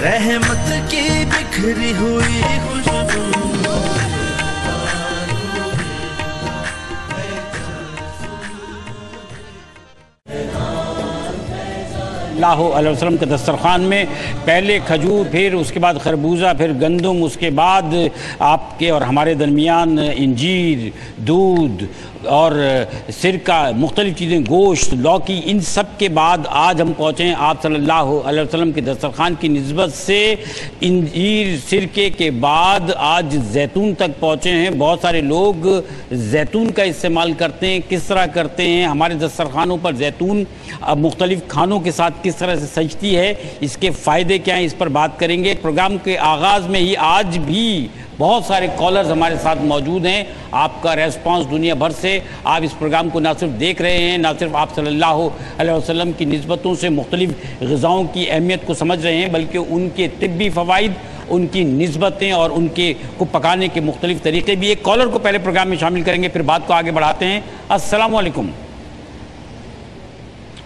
رحمت کی بکھری ہوئی خوشبو اللہ علیہ وسلم کے دسترخوان میں پہلے کھجور، پھر اس کے بعد خربوزہ، پھر گندم، اس کے بعد آپ کے اور ہمارے درمیان انجیر، دودھ اور سرکہ، مختلف چیزیں، گوشت، لوکی، ان سب کے بعد آج ہم پہنچے ہیں آپ صلی اللہ علیہ وسلم کے دسترخوان کی نسبت سے انجیر سرکے کے بعد آج زیتون تک پہنچے ہیں۔ بہت سارے لوگ زیتون کا استعمال کرتے ہیں، کس طرح کرتے ہیں، ہمارے دسترخوانوں پر زیتون مختلف کھانوں کے ساتھ کس طرح سے سجتی ہے، اس کے فائدے کیا ہیں، اس پر بات کریں گے۔ پروگرام کے آغاز میں ہی آج بھی بہت سارے کالرز ہمارے ساتھ موجود ہیں۔ آپ کا ریسپانس دنیا بھر سے، آپ اس پروگرام کو نہ صرف دیکھ رہے ہیں، نہ صرف آپ صلی اللہ علیہ وسلم کی نسبتوں سے مختلف غذاؤں کی اہمیت کو سمجھ رہے ہیں، بلکہ ان کے طبی فوائد، ان کی نسبتیں اور ان کے کو پکانے کے مختلف طریقے بھی۔ ایک کالر کو پہلے پروگرام میں شامل کریں گے، پھر بات کو آگے بڑھاتے ہیں۔ السلام علیکم۔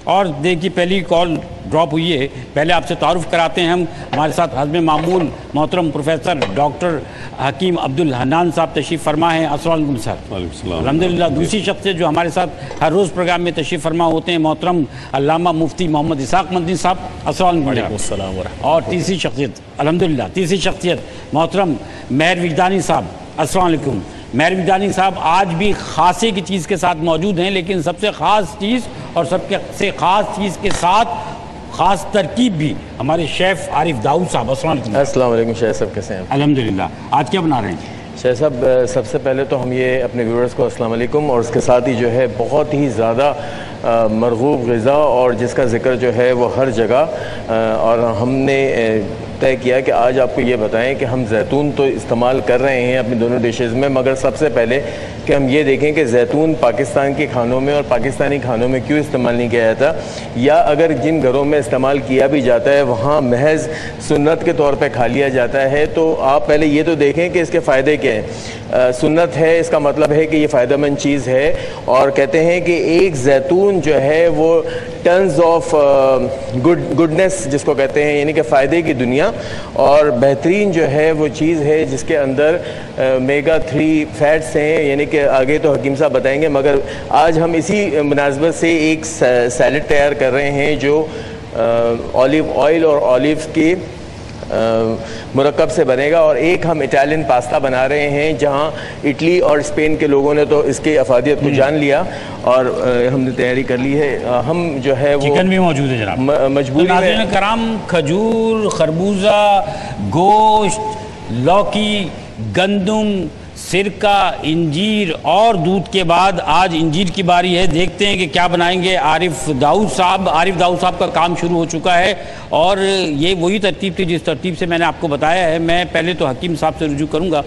اور دیکھیے پہلی کال ڈراپ ہوئی ہے، پہلے آپ سے تعارف کراتے ہیں ہم۔ ہمارے ساتھ حسب معمول محترم پروفیسر ڈاکٹر حکیم عبدالحنان صاحب تشریف فرما ہیں۔ السلام علیکم سر۔ وعلیکم السلام۔ الحمدللہ۔ دوسری شخصیت جو ہمارے ساتھ ہر روز پروگرام میں تشریف فرما ہوتے ہیں محترم علامہ مفتی محمد اسحاق مدنی صاحب۔ السلام علیکم۔ السلام ورحمۃ۔ اور تیسری شخصیت الحمدللہ، تیسری شخصیت محترم مہر وجدانی صاحب۔ السلام علیکم۔ مہر وجدانی صاحب آج بھی خاصے کی چیز کے ساتھ موجود ہیں، لیکن سب سے خاص چیز اور سب سے خاص چیز کے ساتھ خاص ترکیب بھی ہمارے شیف عارف داؤد صاحب۔ السلام علیکم۔ السلام علیکم شیخ صاحب، کیسے ہیں؟ الحمدللہ۔ آج کیا بنا رہے ہیں شیخ صاحب؟ سب سے پہلے تو ہم یہ اپنے ویورز کو السلام علیکم، اور اس کے ساتھ ہی جو ہے بہت ہی زیادہ مرغوب غذا اور جس کا ذکر جو ہے وہ ہر جگہ، اور ہم نے طے کیا کہ آج آپ کو یہ بتائیں کہ ہم زیتون تو استعمال کر رہے ہیں اپنی دونوں ڈشز میں، مگر سب سے پہلے کہ ہم یہ دیکھیں کہ زیتون پاکستان کے کھانوں میں اور پاکستانی کھانوں میں کیوں استعمال نہیں کیا جاتا، یا اگر جن گھروں میں استعمال کیا بھی جاتا ہے وہاں محض سنت کے طور پہ کھا لیا جاتا ہے۔ تو آپ پہلے یہ تو دیکھیں کہ اس کے فائدے کیا ہیں۔ سنت ہے، اس کا مطلب ہے کہ یہ فائدہ مند چیز ہے، اور کہتے ہیں کہ ایک زیتون جو ہے وہ ٹنز آف گڈنس جس کو کہتے ہیں، یعنی کہ فائدے کی دنیا اور بہترین جو ہے وہ چیز ہے جس کے اندر میگا 3 فیٹس ہیں، یعنی کہ آگے تو حکیم صاحب بتائیں گے، مگر آج ہم اسی مناسبت سے ایک سیلڈ تیار کر رہے ہیں جو اولیو آئل اور اولیوز کی مرکب سے بنے گا، اور ایک ہم اٹالین پاستا بنا رہے ہیں جہاں اٹلی اور اسپین کے لوگوں نے تو اس کی افادیت کو جان لیا اور ہم نے تیاری کر لی ہے۔ ہم جو ہے وہ چکن بھی موجود ہے جناب، مجبوری میں۔ ناظرین کرام، کھجور، خربوزہ، گوشت، لوکی، گندم، سرکہ، انجیر اور دودھ کے بعد آج انجیر کی باری ہے۔ دیکھتے ہیں کہ کیا بنائیں گے عارف داؤد صاحب۔ عارف داؤد صاحب کا کام شروع ہو چکا ہے، اور یہ وہی ترتیب تھی جس ترتیب سے میں نے آپ کو بتایا ہے۔ میں پہلے تو حکیم صاحب سے رجوع کروں گا۔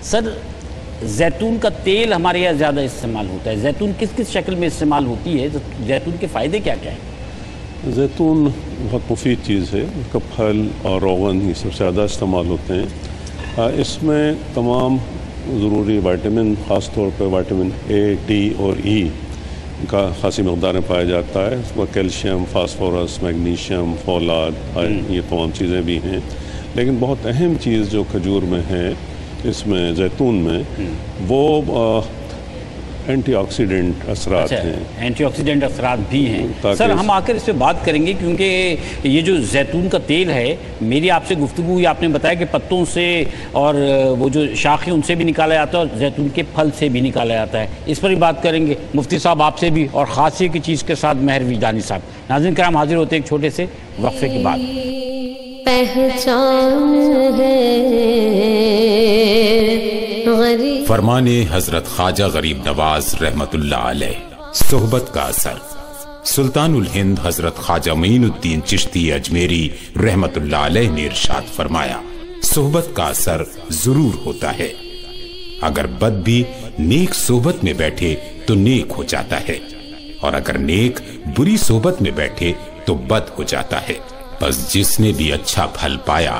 سر، زیتون کا تیل ہمارے یہاں زیادہ استعمال ہوتا ہے، زیتون کس کس شکل میں استعمال ہوتی ہے، زیتون کے فائدے کیا کیا ہیں؟ زیتون بہت مفید چیز ہے، اس کا پھل اور روغن یہ سب سے زیادہ استعمال ہوتے ہیں۔ اس میں تمام ضروری وائٹامن، خاص طور پہ وائٹامن اے، ڈی اور ای کا خاصی مقدار میں پایا جاتا ہے۔ اس میں کیلشیم، فاسفورس، میگنیشیم، فولاد، یہ تمام چیزیں بھی ہیں، لیکن بہت اہم چیز جو کھجور میں ہے، اس میں زیتون میں، وہ اینٹی آکسیڈنٹ اثرات ہیں۔ اینٹی آکسیڈنٹ اثرات بھی ہیں۔ سر، ہم آ کر اس پہ بات کریں گے، کیونکہ یہ جو زیتون کا تیل ہے، میری آپ سے گفتگو ہوئی، آپ نے بتایا کہ پتوں سے اور وہ جو شاخیں ان سے بھی نکالا جاتا ہے، اور زیتون کے پھل سے بھی نکالا جاتا ہے۔ اس پر بھی بات کریں گے مفتی صاحب آپ سے بھی، اور خاصی کی چیز کے ساتھ مہر وجدانی صاحب۔ ناظرین کرام، حاضر ہوتے ہیں ایک چھوٹے سے وقفے کے بعد۔ پہچان ہے فرمان حضرت خواجہ غریب نواز رحمت اللہ علیہ، صحبت کا اثر۔ سلطان الہند حضرت خواجہ معین الدین چشتی اجمیری رحمت اللہ علیہ نے ارشاد فرمایا، صحبت کا اثر ضرور ہوتا ہے، اگر بد بھی نیک صحبت میں بیٹھے تو نیک ہو جاتا ہے، اور اگر نیک بری صحبت میں بیٹھے تو بد ہو جاتا ہے۔ بس جس نے بھی اچھا پھل پایا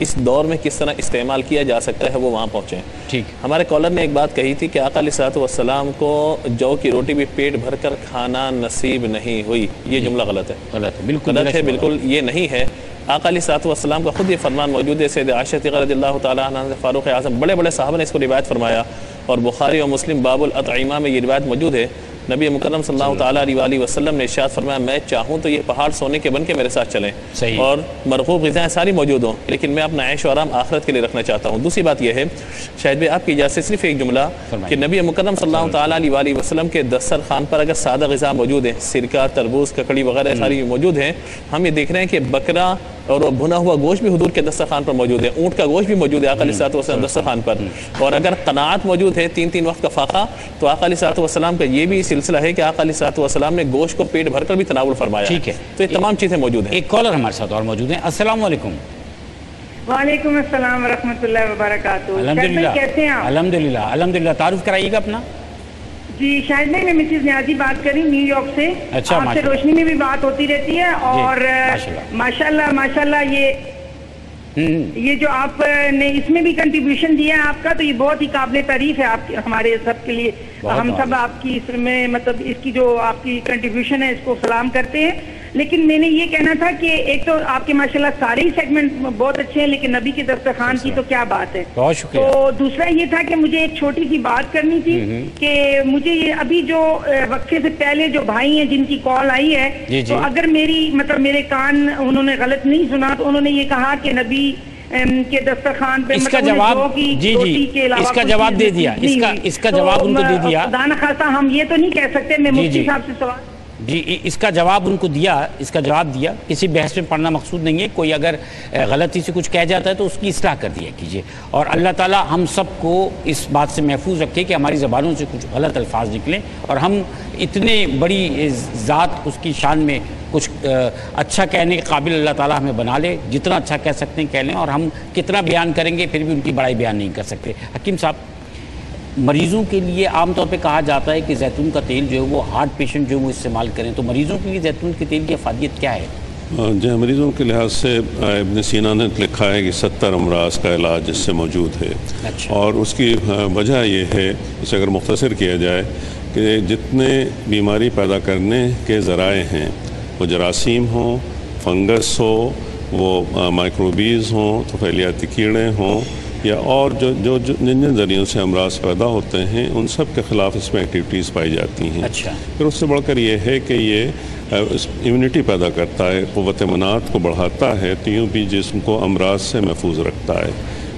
اس دور میں کس طرح استعمال کیا جا سکتا ہے وہ وہاں پہنچیں. ٹھیک. ہمارے کالر نے ایک بات کہی تھی کہ آقا علیہ الصلوۃ والسلام کو جو کی روٹی بھی پیٹ بھر کر کھانا نصیب نہیں ہوئی. یہ جملہ غلط ہے. غلط ہے، بالکل غلط ہے، بالکل یہ نہیں ہے. آقا علیہ الصلوۃ والسلام کا خود یہ فرمان موجود ہے. سید عائشہ رضی اللہ تعالیٰ عنہ، فاروق اعظم، بڑے بڑے صحابہ نے اس کو روایت فرمایا، اور بخاری اور مسلم باب الاطعمہ میں یہ روایت موجود ہے. نبی مکرم صلی اللہ تعالیٰ علیہ وسلم نے ارشاد فرمایا، میں چاہوں تو یہ پہاڑ سونے کے بن کے میرے ساتھ چلیں اور مرغوب غذائیں ساری موجود ہوں، لیکن میں اپنا عیش و آرام آخرت کے لیے رکھنا چاہتا ہوں. دوسری بات یہ ہے شاہد بھائی آپ کی اجازت سے صرف ایک جملہ کہ نبی مکرم صلی اللہ تعالیٰ علیہ وسلم کے دسترخوان پر اگر سادہ غذا موجود ہے، سرکہ، تربوز، ککڑی وغیرہ ساری موجود ہیں، ہم یہ دیکھ رہے ہیں کہ بکرا اور بھنا ہوا گوشت بھی حضور کے دسترخوان پر موجود ہے، اونٹ کا گوشت بھی موجود ہے آقا علیہ الصلوۃ والسلام دسترخوان پر. اور اگر قناعت موجود ہے 3 وقت کا فاقہ، تو آقا علیہ الصلوۃ والسلام کا یہ بھی سلسلہ ہے کہ آقا علیہ الصلوۃ والسلام نے گوشت کو پیٹ بھر کر بھی تناول فرمایا. ٹھیک ہے، تو یہ تمام چیزیں موجود ہیں. ایک کالر ہمارے ساتھ اور موجود ہیں. السلام علیکم. وعلیکم السلام ورحمۃ اللہ وبرکاتہ. الحمدللہ. کیسے ہیں آپ؟ الحمدللہ. تعارف کرائیے گا اپنا. جی شاہد بھائی، میں مسز نیازی بات کر رہی ہوں نیو یارک سے. اچھا، آپ سے روشنی میں بھی بات ہوتی رہتی ہے، اور ماشاءاللہ یہ جو آپ نے اس میں بھی کنٹریبیوشن دیا ہے آپ کا، تو یہ بہت ہی قابل تعریف ہے آپ ہمارے سب کے لیے. ہم سب آپ کی اس میں مطلب اس کی جو آپ کی کنٹریبیوشن ہے اس کو سلام کرتے ہیں. لیکن میں نے یہ کہنا تھا کہ ایک تو آپ کے ماشاءاللہ سارے ہی سیگمنٹ بہت اچھے ہیں، لیکن نبی کے دسترخوان کی تو کیا بات ہے. بہت شکریہ. تو دوسرا یہ تھا کہ مجھے ایک چھوٹی سی بات کرنی تھی کہ مجھے یہ ابھی جو وقفے سے پہلے جو بھائی ہیں جن کی کال آئی ہے، تو اگر میرے کان انہوں نے غلط نہیں سنا، تو انہوں نے یہ کہا کہ نبی کے دسترخوان پہ اس کا جواب اس کا جواب دے دیا، اس کا جواب ان کو دے دیا. خدا نخواستہ ہم یہ تو نہیں کہہ سکتے. میں مفتی صاحب سے سوال اس کا جواب ان کو دیا، اس کا جواب دیا. کسی بحث میں پڑھنا مقصود نہیں ہے. کوئی اگر غلطی سے کچھ کہہ جاتا ہے تو اس کی اصلاح کر دیا کیجیے. اور اللہ تعالیٰ ہم سب کو اس بات سے محفوظ رکھے کہ ہماری زبانوں سے کچھ غلط الفاظ نکلیں، اور ہم اتنے بڑی ذات اس کی شان میں کچھ اچھا کہنے کے قابل اللہ تعالیٰ ہمیں بنا لے. جتنا اچھا کہہ سکتے ہیں کہہ لیں، اور ہم کتنا بیان کریں گے پھر بھی ان کی بڑائی بیان نہیں کر سکتے. حکیم صاحب، مریضوں کے لیے عام طور پہ کہا جاتا ہے کہ زیتون کا تیل جو ہے وہ ہارٹ پیشنٹ جو ہے وہ استعمال کریں، تو مریضوں کے لیے زیتون کے تیل کی افادیت کیا ہے؟ جی، مریضوں کے لحاظ سے ابن سینا نے لکھا ہے کہ 70 امراض کا علاج اس سے موجود ہے. اور اس کی وجہ یہ ہے، اسے اگر مختصر کیا جائے، کہ جتنے بیماری پیدا کرنے کے ذرائع ہیں، وہ جراثیم ہوں، فنگس ہو، وہ مائکروبیز ہوں، طفیلیاتی کیڑے ہوں، یا اور جن ذریعوں سے امراض پیدا ہوتے ہیں، ان سب کے خلاف اس میں ایکٹیویٹیز پائی جاتی ہیں. پھر اس سے بڑھ کر یہ ہے کہ یہ امیونٹی پیدا کرتا ہے، قوت مناعت کو بڑھاتا ہے، تو یوں بھی جسم کو امراض سے محفوظ رکھتا ہے.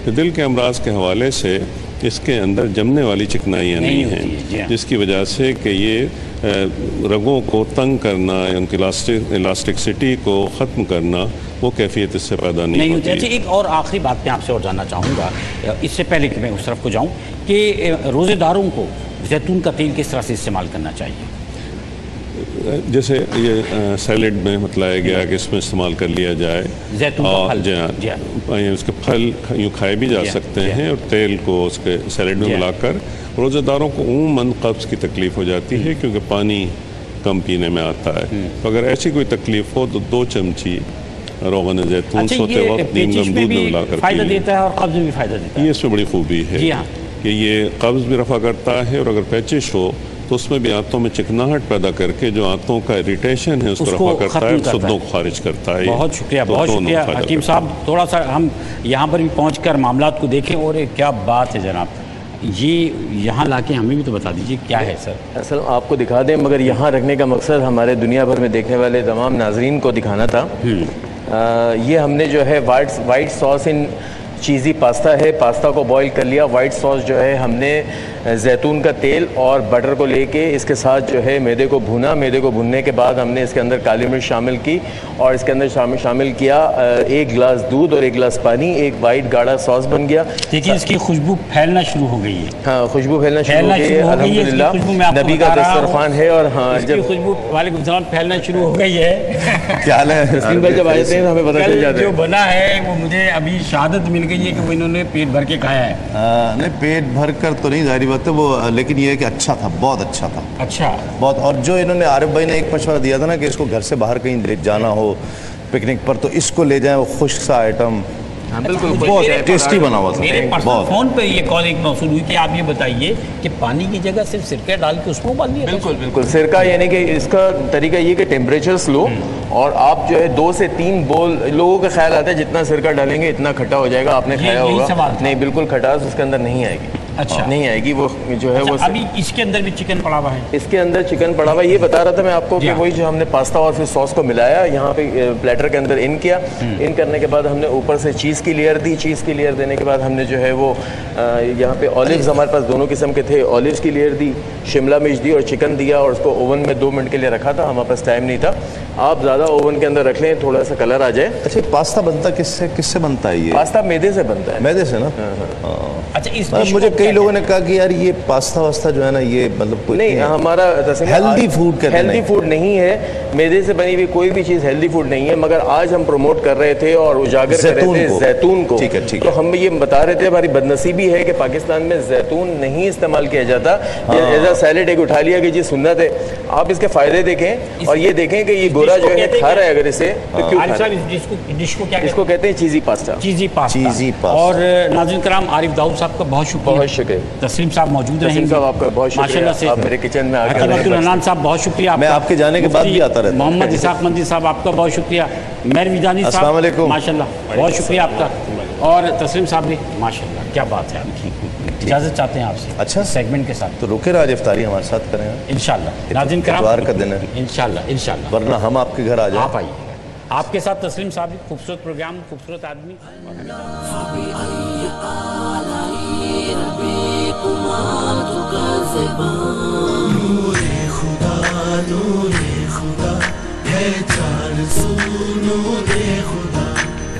کہ دل کے امراض کے حوالے سے اس کے اندر جمنے والی چکنائیاں نہیں ہیں، جس کی وجہ سے کہ یہ رگوں کو تنگ کرنا یا ان کی الاسٹکسٹی کو ختم کرنا، وہ کیفیت اس سے پیدا نہیں ہوتی. اچھا، ایک اور آخری بات میں آپ سے اور جاننا چاہوں گا اس سے پہلے کہ میں اس طرف کو جاؤں، کہ روزے داروں کو زیتون کا تیل کس طرح سے استعمال کرنا چاہیے؟ جیسے یہ سیلڈ میں بتلایا گیا کہ اس میں استعمال کر لیا جائے. زیتون کا پھل، اس کے پھل یوں کھائے بھی جا سکتے ہیں، اور تیل کو اس کے سیلڈ میں ملا کر. روزہ داروں کو عموماً قبض کی تکلیف ہو جاتی ہے کیونکہ پانی کم پینے میں آتا ہے. تو اگر ایسی کوئی تکلیف ہو تو 2 چمچی روغن زیتون سوتے وقت نیم گرم دودھ میں ملا کر فائدہ دیتا ہے اور قبض میں بھی فائدہ دیتا ہے. یہ اس میں بڑی خوبی ہے کہ یہ قبض بھی رفع کرتا ہے، اور اگر پیچش ہو تو اس میں بھی آنتوں میں چکناہٹ پیدا کر کے جو آنتوں کا اریٹیشن ہے اس کو رفع کرتا ہے، سدوں کو خارج کرتا ہے. بہت شکریہ، بہت شکریہ حکیم صاحب. تھوڑا سا ہم یہاں پر بھی پہنچ کر معاملات کو دیکھیں. اور کیا بات ہے جناب، یہ یہاں لا کے ہمیں بھی تو بتا دیجیے کیا ہے سر. اصل آپ کو دکھا دیں، مگر یہاں رکھنے کا مقصد ہمارے دنیا بھر میں دیکھنے والے تمام ناظرین کو دکھانا تھا. یہ ہم نے جو ہے وائٹ ساس ان چیزی پاستا ہے، پاستا کو بوائل کر لیا. وائٹ ساس جو ہے ہم نے زیتون کا تیل اور بٹر کو لے کے اس کے ساتھ جو ہے میدے کو بھونا. میدے کو بھوننے کے بعد ہم نے اس کے اندر کالی مرچ شامل کی، اور اس کے اندر شامل کیا 1 گلاس دودھ اور 1 گلاس پانی. ایک وائٹ گاڑھا ساس بن گیا. دیکھیے اس کی خوشبو پھیلنا شروع ہو گئی ہے. ہاں، خوشبو پھیلنا شروع ہو گئی ہے. الحمدللہ نبی کا دسترخوان ہے. اور ہاں، جب خوشبو وعلیکم السلام پھیلنا شروع ہو گئی ہے. کیا حال ہے حسین بھائی؟ جب آئے تھے ہمیں پتہ چل جاتا ہے. جو بنا ہے وہ مجھے ابھی شہادت مل گئی ہے کہ وہ انہوں نے پیٹ بھر کے کھایا ہے. نہیں، پیٹ بھر کر تو نہیں، ظاہری بات ہے وہ، لیکن یہ ہے کہ اچھا تھا، بہت اچھا تھا. اچھا بہت. اور جو انہوں نے عارف بھائی نے ایک مشورہ دیا تھا نا کہ اس کو گھر سے باہر کہیں جانا ہو پکنک پر تو اس کو لے جائیں، وہ خشک سا آئٹم بالکل بہت ٹیسٹی بنا ہوا تھا میرے پرسنل فون پہ یہ کال ایک موصول ہوئی کہ آپ یہ بتائیے کہ پانی کی جگہ صرف سرکہ ڈال کے اس میں ابال دیا؟ بالکل بالکل سرکہ یعنی کہ اس کا طریقہ یہ کہ ٹیمپریچر سلو اور آپ جو ہے 2 سے 3 بول لوگوں کا خیال آتا ہے جتنا سرکہ ڈالیں گے اتنا کھٹا ہو جائے گا. آپ نے کھایا ہوگا نہیں بالکل کھٹاس اس کے اندر نہیں آئے گی. اچھا نہیں آئے گی وہ جو ہے وہ. ابھی اس کے اندر بھی چکن پڑا ہوا ہے. اس کے اندر چکن پڑا ہوا ہے. یہ بتا رہا تھا میں آپ کو کہ وہی جو ہم نے پاستا اور پھر سوس کو ملایا یہاں پہ پلیٹر کے اندر ان کیا. ان کرنے کے بعد ہم نے اوپر سے چیز کی لیئر دی. چیز کی لیئر دینے کے بعد ہم نے جو ہے وہ یہاں پہ اولیوز ہمارے پاس دونوں قسم کے تھے. اولیوز کی لیئر دی, شملہ مرچ دی اور چکن دیا اور اس کو اوون میں 2 منٹ کے لیے رکھا تھا. ہمارے پاس ٹائم نہیں تھا. آپ زیادہ اوون کے اندر رکھ لیں تھوڑا سا کلر آ جائے. اچھا پاستا بنتا کس سے بنتا ہے یہ؟ پاستا میدے سے بنتا ہے. میدے سے نا. اچھا اس مجھے کئی لوگوں نے کہا کہ یار یہ پاستا واستا جو ہے نا یہ مطلب نہیں ہمارا ہیلدی فوڈ ہیلدی فوڈ نہیں ہے. میدے سے بنی ہوئی کوئی بھی چیز ہیلدی فوڈ نہیں ہے. مگر آج ہم پروموٹ کر رہے تھے اور اجاگر کر رہے تھے زیتون کو. تو ہم یہ بتا رہے تھے ہماری بدنصیبی ہے کہ پاکستان میں زیتون نہیں استعمال کیا جاتا. ایسا سیلیڈ ایک اٹھا لیا کہ جی سنت ہے. آپ اس کے فائدے دیکھیں اور یہ دیکھیں کہ یہ گورا جو ہے کھا رہا ہے اگر اسے تو کیوں کھا رہا ہے. اس کو کہتے ہیں چیزی پاستا. چیزی پاستا. اور ناظرین کرام عارف داؤد صاحب کا بہت شکریہ. بہت شکریہ. تسلیم صاحب موجود رہیں گے. آپ کا بہت شکریہ. آپ میرے کچن میں حکیم عبدالحنان صاحب بہت شکریہ. میں آپ کے جانے کے بعد بھی آتا رہتا. محمد اسحاق مندی صاحب آپ کا بہت شکریہ. مہر ویدانی صاحب السلام علیکم. ماشاء اللہ بہت شکریہ آپ کا. اور تسلیم صاحب بھی ماشاء اللہ کیا بات ہے آپ کی. اجازت چاہتے ہیں آپ سے اچھا سیگمنٹ کے ساتھ. تو رکے آج افطاری ہمارے ساتھ کریں انشاءاللہ. ناظرین کرام اتوار کا دن ہے انشاءاللہ ورنہ ہم آپ کے گھر آ جائیں. آپ آئیے. آپ کے ساتھ تسلیم صاحب خوبصورت پروگرام خوبصورت آدمی.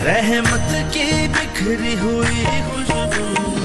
رحمت کی بکھری ہوئی خوشبو